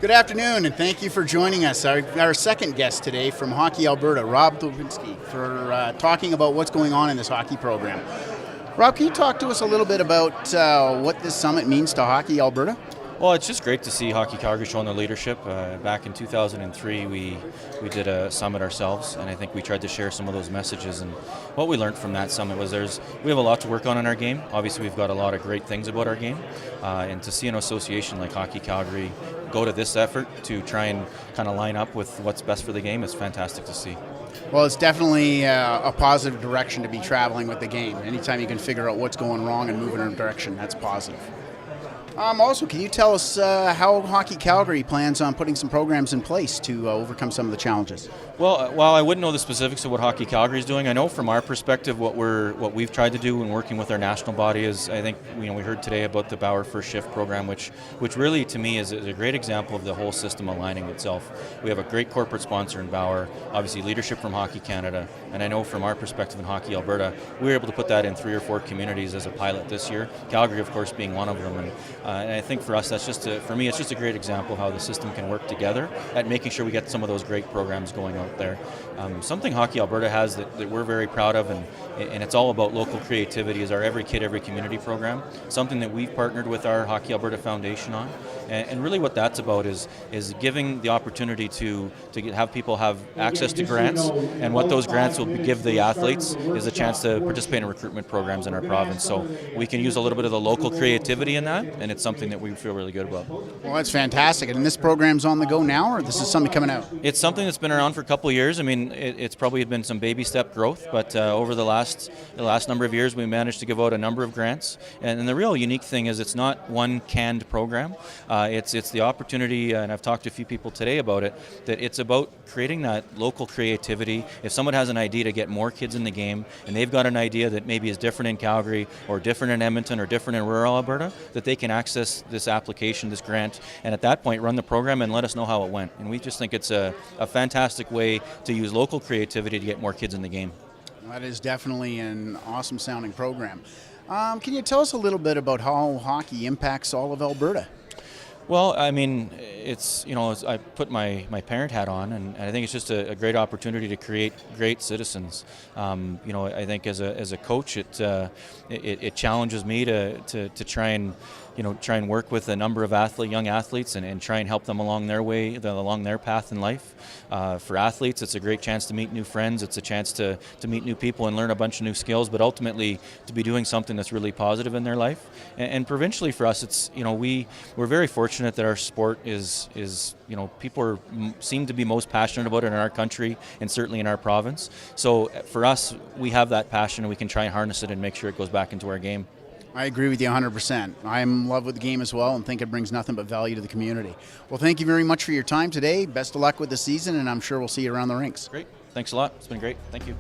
Good afternoon, and thank you for joining us. Our second guest today from Hockey Alberta, Rob Litwinski, for talking about what's going on in this hockey program. Rob, can you talk to us a little bit about what this summit means to Hockey Alberta? Well, it's just great to see Hockey Calgary showing their leadership. Back in 2003, we did a summit ourselves, and I think we tried to share some of those messages. And what we learned from that summit was we have a lot to work on in our game. Obviously, we've got a lot of great things about our game, and to see an association like Hockey Calgary go to this effort to try and kind of line up with what's best for the game is fantastic to see. Well, it's definitely a positive direction to be traveling with the game. Anytime you can figure out what's going wrong and move in a direction, that's positive. Also, can you tell us how Hockey Calgary plans on putting some programs in place to overcome some of the challenges? Well, while I wouldn't know the specifics of what Hockey Calgary is doing, I know from our perspective what we've tried to do in working with our national body is, I think we heard today about the Bauer First Shift program, which really to me is a great example of the whole system aligning itself. We have a great corporate sponsor in Bauer, obviously leadership from Hockey Canada, and I know from our perspective in Hockey Alberta, we were able to put that in 3 or 4 communities as a pilot this year. Calgary, of course, being one of them, and I think for us, for me, it's just a great example of how the system can work together at making sure we get some of those great programs going out there. Something Hockey Alberta has that we're very proud of, and it's all about local creativity, is our Every Kid, Every Community program. Something that we've partnered with our Hockey Alberta Foundation on. And really what that's about is giving the opportunity to have people have access to grants, and what those grants will give the athletes is a chance to participate in recruitment programs in our province. So we can use a little bit of the local creativity in that, and it's something that we feel really good about. Well, that's fantastic. And this program's on the go now, or this is something coming out? It's something that's been around for a couple of years. I mean, it's probably been some baby step growth, but over the last number of years, we managed to give out a number of grants. And the real unique thing is it's not one canned program. It's the opportunity, and I've talked to a few people today about it, that it's about creating that local creativity. If someone has an idea to get more kids in the game, and they've got an idea that maybe is different in Calgary, or different in Edmonton, or different in rural Alberta, that they can access this application, this grant, and at that point run the program and let us know how it went. And we just think it's a fantastic way to use local creativity to get more kids in the game. That is definitely an awesome sounding program. Can you tell us a little bit about how hockey impacts all of Alberta? Well, I mean, I put my parent hat on, and I think it's just a great opportunity to create great citizens. I think as a coach, it challenges me to try and work with a number of young athletes and try and help them along their path in life. For athletes, it's a great chance to meet new friends. It's a chance to meet new people and learn a bunch of new skills, but ultimately to be doing something that's really positive in their life. And provincially for us, we're very fortunate that our sport is people seem to be most passionate about it in our country and certainly in our province. So for us, we have that passion, and we can try and harness it and make sure it goes back into our game. I agree with you 100%. I'm in love with the game as well, and think it brings nothing but value to the community. Well, thank you very much for your time today. Best of luck with the season, and I'm sure we'll see you around the rinks. Great. Thanks a lot. It's been great. Thank you.